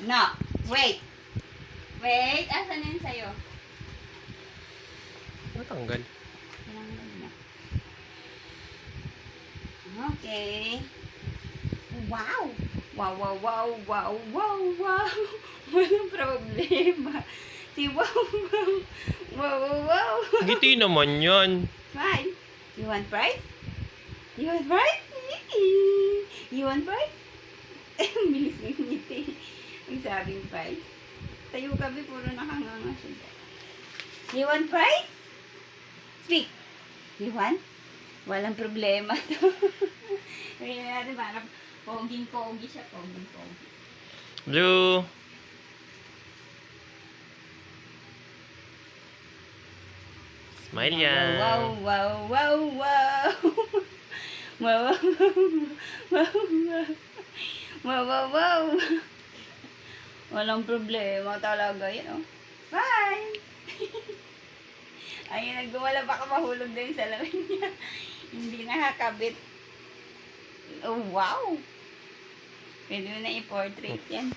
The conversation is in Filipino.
No. Wait. Wait. Asan yun sa'yo? Natanggal. Tinanggal na. Okay. Wow! Wow, wow, wow, wow, wow, wow. Walang problema. Si wow, wow, wow, wow, wow. Ngiti naman yan. Smile. You want prize? You want prize? Yee! You want prize? Ang bilis ng ngiti. Ang sabing prize. Tayo kami, puro nakanganga siya. You want prize? Speak. You want? Walang problema to. Kaya natin parang poging-pogi siya. Poging-pogi. Blue. Smile yan. Wow, wow, wow, wow. Wow, wow, wow, wow. Wow, wow, wow. Walang problema talaga yun, oh. Bye! Ayun, nagwala, baka mahulog din sa lamin niya. Hindi nakakabit. Oh, wow! Pwede mo na i-portrait yan.